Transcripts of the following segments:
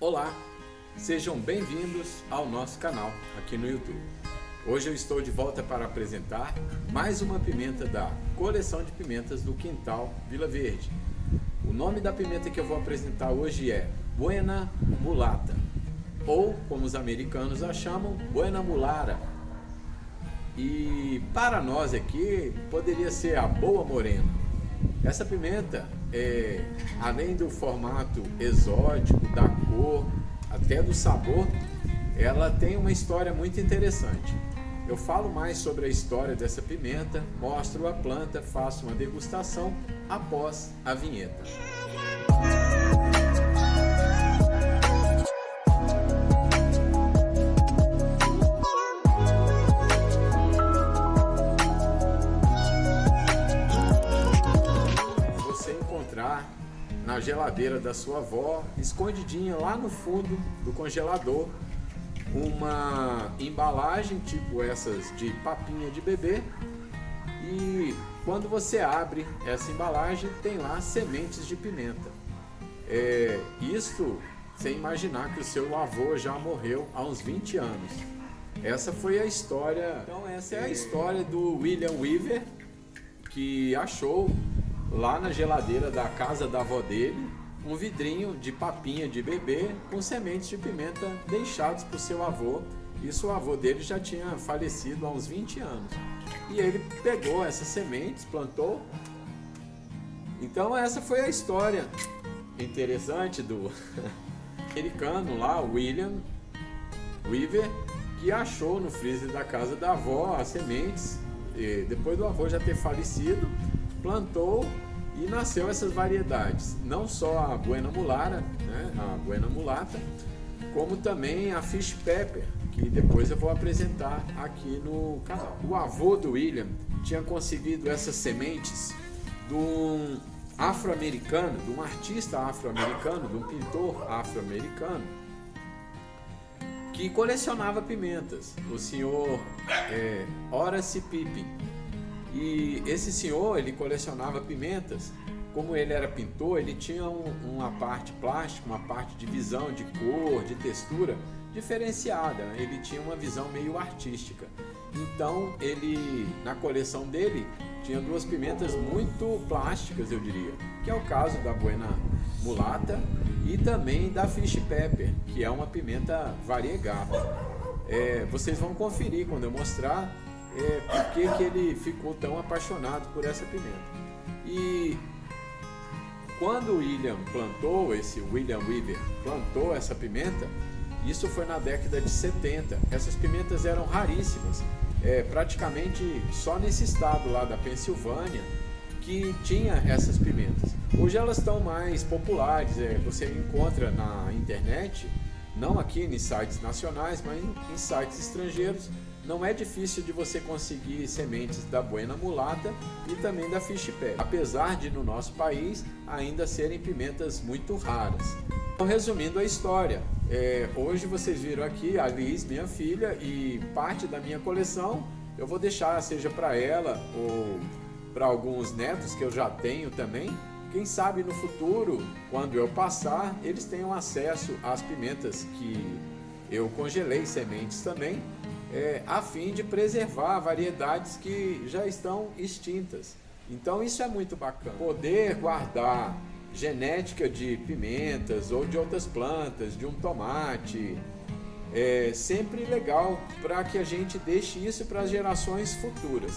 Olá, sejam bem-vindos ao nosso canal aqui no YouTube. Hoje eu estou de volta para apresentar mais uma pimenta da coleção de pimentas do Quintal Vila Verde. O nome da pimenta que eu vou apresentar hoje é Buena Mulata, ou como os americanos a chamam, Buena Mulara. E para nós aqui poderia ser a Boa Morena. Essa pimenta, além do formato exótico, da cor, até do sabor, ela tem uma história muito interessante. Eu falo mais sobre a história dessa pimenta, mostro a planta, faço uma degustação após a vinheta. Na geladeira da sua avó, escondidinha lá no fundo do congelador, uma embalagem tipo essas de papinha de bebê, e quando você abre essa embalagem tem lá sementes de pimenta. Isso sem imaginar que o seu avô já morreu há uns 20 anos. Essa foi a história. Então essa é a história do William Weaver, que achou lá na geladeira da casa da avó dele um vidrinho de papinha de bebê com sementes de pimenta deixados por seu avô, e o avô dele já tinha falecido há uns 20 anos. E ele pegou essas sementes, plantou. Então essa foi a história interessante do americano lá, William Weaver, que achou no freezer da casa da avó as sementes, e depois do avô já ter falecido, plantou e nasceu essas variedades, não só a Buena Mulara, né, a Buena Mulata, como também a Fish Pepper, que depois eu vou apresentar aqui no canal. O avô do William tinha conseguido essas sementes de um afro-americano, de um artista afro-americano, de um pintor afro-americano, que colecionava pimentas, o senhor Horace Pippin. E esse senhor, ele colecionava pimentas. Como ele era pintor, ele tinha uma parte plástica, uma parte de visão de cor, de textura diferenciada. Ele tinha uma visão meio artística. Então, ele, na coleção dele, tinha duas pimentas muito plásticas, eu diria, que é o caso da Buena Mulata e também da Fish Pepper, que é uma pimenta variegata. Vocês vão conferir quando eu mostrar por que ele ficou tão apaixonado por essa pimenta. E quando o William Weaver plantou essa pimenta, isso foi na década de 70. Essas pimentas eram raríssimas, praticamente só nesse estado lá da Pensilvânia que tinha essas pimentas. Hoje elas estão mais populares, você encontra na internet, não aqui em sites nacionais, mas em sites estrangeiros. Não é difícil de você conseguir sementes da Buena Mulata e também da Fish Pepper, apesar de no nosso país ainda serem pimentas muito raras. Então, resumindo a história, hoje vocês viram aqui a Liz, minha filha, e parte da minha coleção eu vou deixar, seja para ela ou para alguns netos que eu já tenho também. Quem sabe no futuro, quando eu passar, eles tenham acesso às pimentas que eu congelei sementes também, a fim de preservar variedades que já estão extintas. Então isso é muito bacana. Poder guardar genética de pimentas ou de outras plantas, de um tomate, é sempre legal para que a gente deixe isso para as gerações futuras.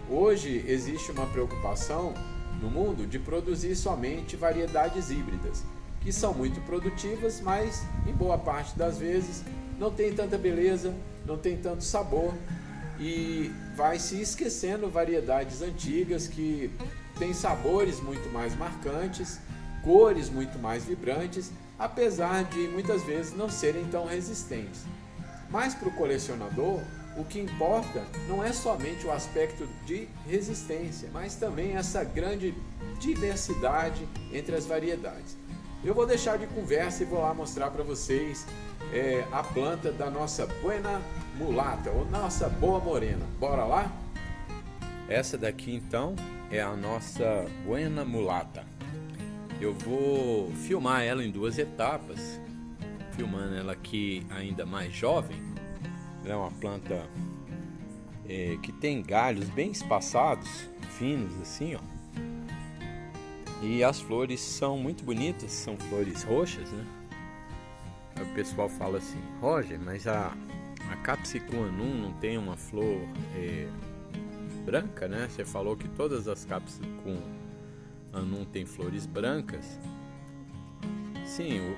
Hoje existe uma preocupação no mundo de produzir somente variedades híbridas, que são muito produtivas, mas em boa parte das vezes não tem tanta beleza, não tem tanto sabor, e vai se esquecendo variedades antigas que têm sabores muito mais marcantes, cores muito mais vibrantes, apesar de muitas vezes não serem tão resistentes. Mas para o colecionador, o que importa não é somente o aspecto de resistência, mas também essa grande diversidade entre as variedades. Eu vou deixar de conversa e vou lá mostrar para vocês a planta da nossa Buena Mulata, ou nossa Boa Morena. Bora lá? Essa daqui então é a nossa Buena Mulata. Eu vou filmar ela em duas etapas filmando ela aqui ainda mais jovem. Ela é uma planta que tem galhos bem espaçados, finos assim, ó. E as flores são muito bonitas, são flores roxas, né? Aí o pessoal fala assim: Roger, mas a Capsicum annuum não tem uma flor branca, né? Você falou que todas as Capsicum annuum tem flores brancas. Sim, o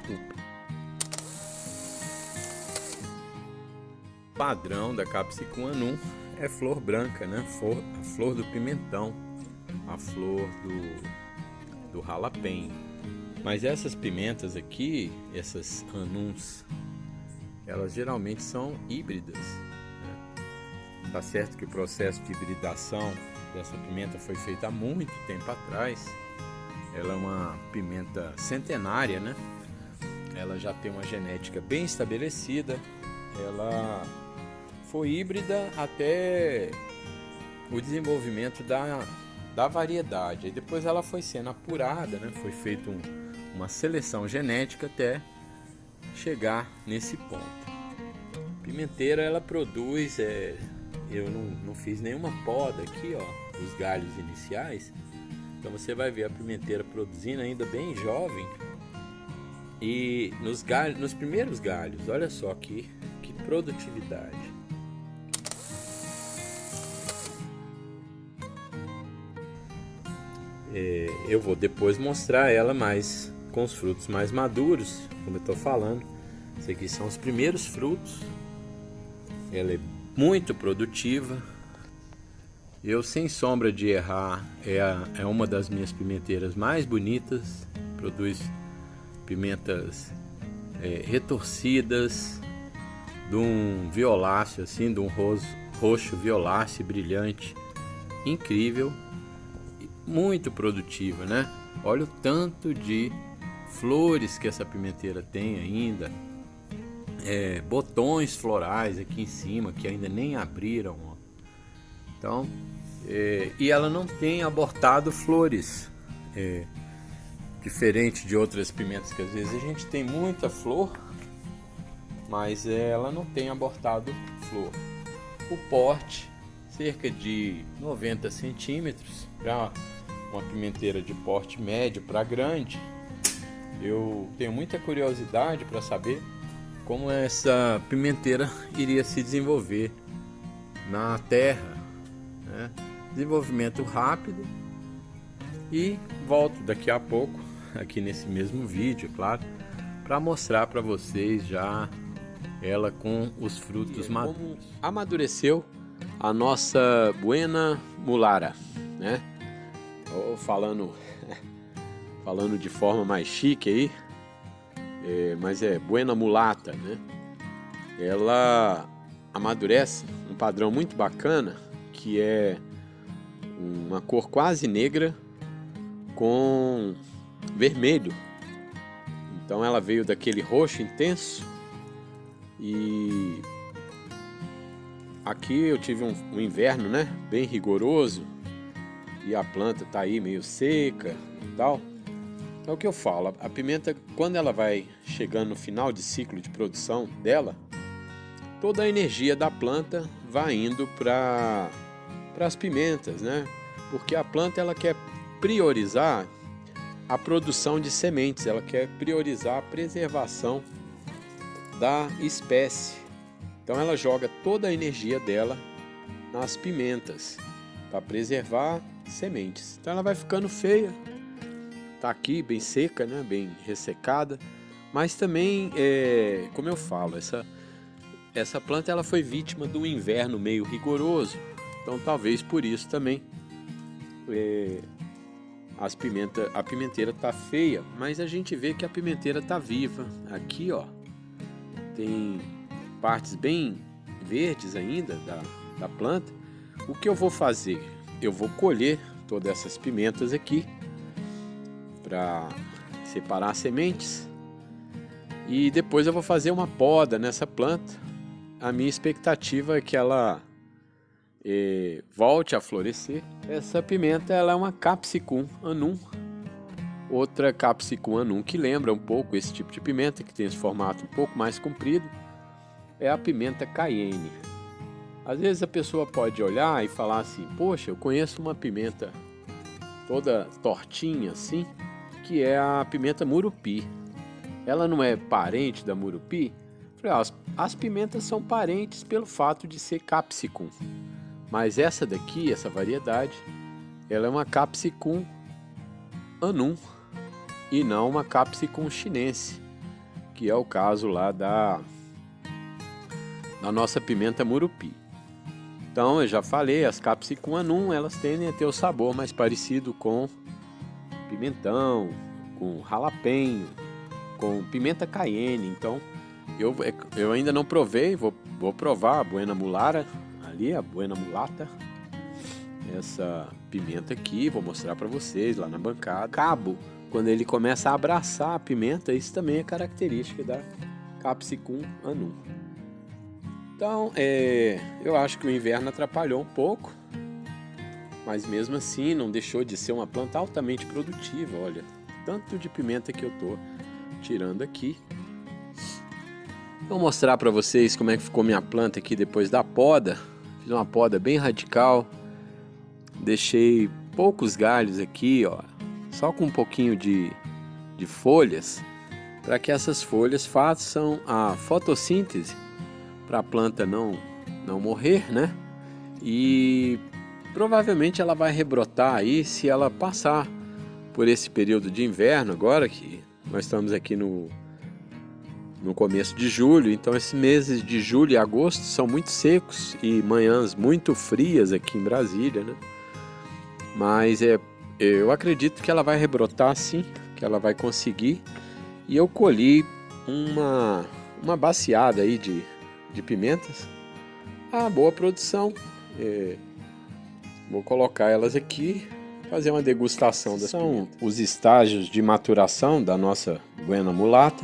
padrão da Capsicum annuum é flor branca, né? A flor do pimentão, a flor do jalapeno. Mas essas pimentas aqui, essas annuns, elas geralmente são híbridas, né? Tá certo que o processo de hibridação dessa pimenta foi feito há muito tempo atrás. Ela é uma pimenta centenária, né? Ela já tem uma genética bem estabelecida. Ela foi híbrida até o desenvolvimento da variedade. E depois ela foi sendo apurada, né? Foi feita uma seleção genética até chegar nesse ponto. Pimenteira, ela produz, eu não fiz nenhuma poda aqui, ó, dos galhos iniciais. Então você vai ver a pimenteira produzindo ainda bem jovem. E nos primeiros galhos, olha só que produtividade. Eu vou depois mostrar ela mais com os frutos mais maduros, como eu estou falando. Esses aqui são os primeiros frutos. Ela é muito produtiva. Eu, sem sombra de errar, é uma das minhas pimenteiras mais bonitas. Produz pimentas retorcidas, de um violáceo, assim, de um roxo violáceo brilhante, incrível, muito produtiva, né? Olha o tanto de flores que essa pimenteira tem ainda, botões florais aqui em cima que ainda nem abriram, ó. Então, e ela não tem abortado flores, diferente de outras pimentas que às vezes a gente tem muita flor, mas ela não tem abortado flor. O porte, cerca de 90 centímetros, para uma pimenteira de porte médio para grande. Eu tenho muita curiosidade para saber como essa pimenteira iria se desenvolver na terra, né? Desenvolvimento rápido. E volto daqui a pouco, aqui nesse mesmo vídeo, claro, para mostrar para vocês já ela com os frutos maduros. Amadureceu a nossa Buena Mulara, né? Falando de forma mais chique aí, mas é Buena Mulata, né? Ela amadurece um padrão muito bacana, que é uma cor quase negra com vermelho. Então ela veio daquele roxo intenso. E aqui eu tive um inverno, né, bem rigoroso, e a planta tá aí meio seca e tal. É o que eu falo, a pimenta, quando ela vai chegando no final de ciclo de produção dela, toda a energia da planta vai indo para as pimentas, né? Porque a planta, ela quer priorizar a produção de sementes, ela quer priorizar a preservação da espécie. Então ela joga toda a energia dela nas pimentas para preservar sementes. Então ela vai ficando feia, tá aqui bem seca, né? Bem ressecada, mas também, como eu falo, essa planta ela foi vítima de um inverno meio rigoroso. Então talvez por isso também a pimenteira tá feia, mas a gente vê que a pimenteira tá viva. Aqui, ó, tem partes bem verdes ainda da planta. O que eu vou fazer? Eu vou colher todas essas pimentas aqui para separar as sementes e depois eu vou fazer uma poda nessa planta. A minha expectativa é que ela volte a florescer. Essa pimenta ela é uma Capsicum annuum, Outra Capsicum annuum que lembra um pouco esse tipo de pimenta, que tem esse formato um pouco mais comprido, é a pimenta cayenne. Às vezes a pessoa pode olhar e falar assim: poxa, eu conheço uma pimenta toda tortinha assim, que é a pimenta murupi. Ela não é parente da murupi? As pimentas são parentes pelo fato de ser Capsicum. Mas essa daqui, essa variedade, ela é uma Capsicum annuum e não uma Capsicum chinense, que é o caso lá da nossa pimenta murupi. Então, eu já falei, as Capsicum annuum, elas tendem a ter o sabor mais parecido com pimentão, com jalapeno, com pimenta cayenne. Então, eu ainda não provei, vou provar a Buena Mulata, ali, a Buena Mulata, essa pimenta aqui, vou mostrar para vocês lá na bancada. Cabo, quando ele começa a abraçar a pimenta, isso também é característica da Capsicum annuum. Então, eu acho que o inverno atrapalhou um pouco, mas mesmo assim não deixou de ser uma planta altamente produtiva. Olha, tanto de pimenta que eu tô tirando aqui. Vou mostrar para vocês como é que ficou minha planta aqui depois da poda. Fiz uma poda bem radical, deixei poucos galhos aqui, ó, só com um pouquinho de folhas, para que essas folhas façam a fotossíntese, para a planta não morrer, né? E provavelmente ela vai rebrotar aí se ela passar por esse período de inverno agora, que nós estamos aqui no começo de julho. Então esses meses de julho e agosto são muito secos e manhãs muito frias aqui em Brasília, né? Mas eu acredito que ela vai rebrotar sim, que ela vai conseguir. E eu colhi uma baciada aí de pimentas, boa produção. Vou colocar elas aqui, fazer uma degustação das pimentas. São os estágios de maturação da nossa Buena Mulata.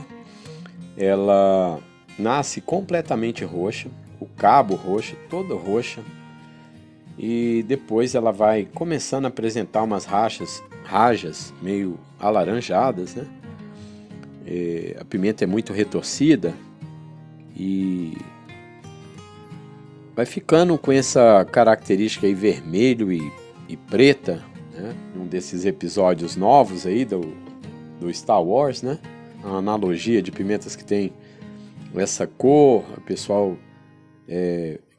Ela nasce completamente roxa, o cabo roxo, toda roxa, e depois ela vai começando a apresentar umas rajas meio alaranjadas, né? A pimenta é muito retorcida e vai ficando com essa característica aí vermelho e preta, né? Um desses episódios novos aí do Star Wars, né? A analogia de pimentas que tem essa cor, o pessoal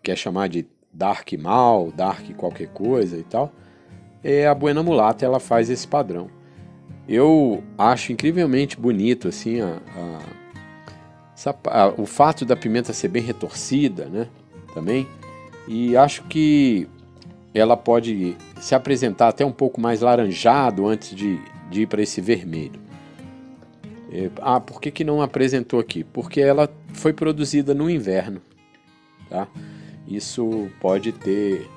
quer chamar de dark mal, dark qualquer coisa e tal. A Buena Mulata, ela faz esse padrão. Eu acho incrivelmente bonito assim o fato da pimenta ser bem retorcida, né? Também. E acho que ela pode se apresentar até um pouco mais laranjado antes de ir para esse vermelho. Por que não apresentou aqui? Porque ela foi produzida no inverno, tá? Isso pode ter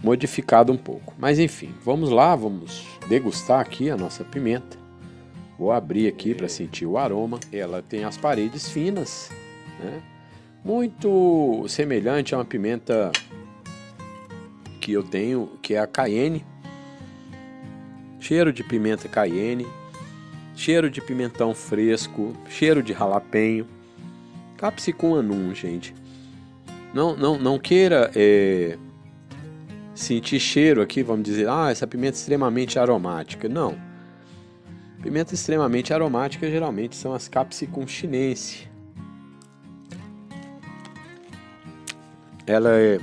modificado um pouco. Mas enfim, vamos lá, vamos degustar aqui a nossa pimenta. Vou abrir aqui para sentir o aroma. Ela tem as paredes finas, né? Muito semelhante a uma pimenta que eu tenho, que é a cayenne. Cheiro de pimenta cayenne. Cheiro de pimentão fresco, cheiro de jalapeno. Capsicum annuum, gente. Não queira sentir cheiro aqui, vamos dizer, essa pimenta é extremamente aromática. Não. Pimenta extremamente aromática geralmente são as Capsicum chinense. Ela é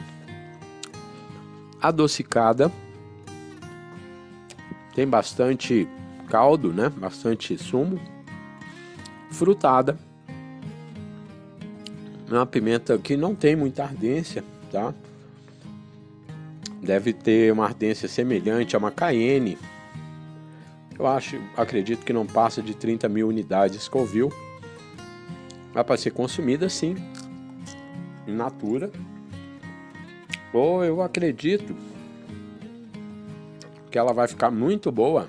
adocicada, tem bastante caldo, né? Bastante sumo, frutada. É uma pimenta que não tem muita ardência, tá? Deve ter uma ardência semelhante a uma cayenne. Eu acredito que não passa de 30 mil unidades Scoville. Vai para ser consumida sim, in natura. Ou eu acredito que ela vai ficar muito boa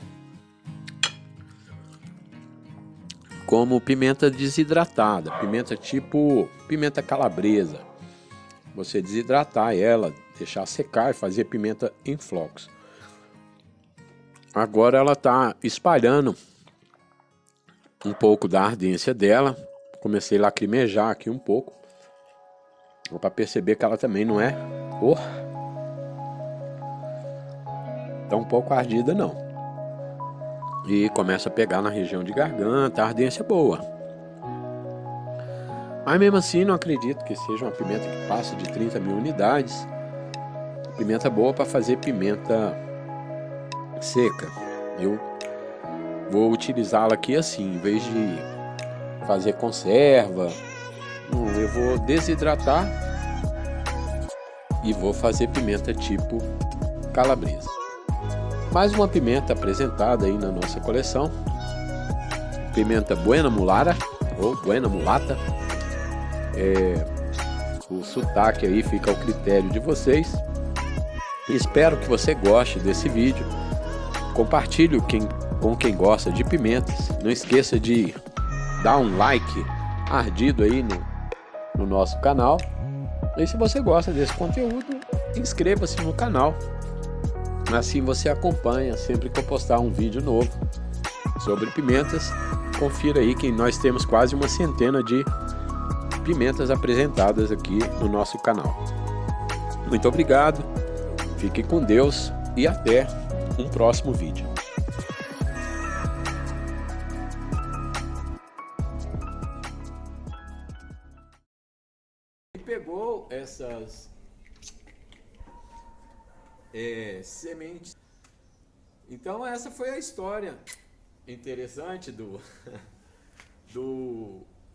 como pimenta desidratada, pimenta tipo pimenta calabresa. Você desidratar ela, deixar secar e fazer pimenta em flocos. agora ela está espalhando um pouco da ardência dela. Comecei a lacrimejar aqui um pouco, para perceber que ela também não é tão pouco ardida não. E começa a pegar na região de garganta, a ardência é boa. Mas mesmo assim não acredito que seja uma pimenta que passa de 30 mil unidades. Pimenta boa para fazer pimenta seca. Eu vou utilizá-la aqui assim, em vez de fazer conserva, eu vou desidratar e vou fazer pimenta tipo calabresa. Mais uma pimenta apresentada aí na nossa coleção, pimenta Buena Mulata ou Buena Mulata. O sotaque aí fica ao critério de vocês. Espero que você goste desse vídeo. Compartilhe com quem gosta de pimentas. Não esqueça de dar um like ardido aí no nosso canal. E se você gosta desse conteúdo, inscreva-se no canal. Assim você acompanha sempre que eu postar um vídeo novo sobre pimentas. Confira aí que nós temos quase uma centena de pimentas apresentadas aqui no nosso canal. Muito obrigado, fique com Deus e até um próximo vídeo. Pegou essas sementes. Então essa foi a história interessante do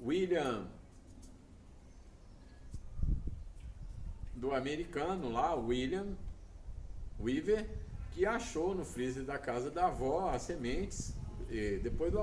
William, do americano lá, William Weaver, que achou no freezer da casa da avó as sementes, e depois do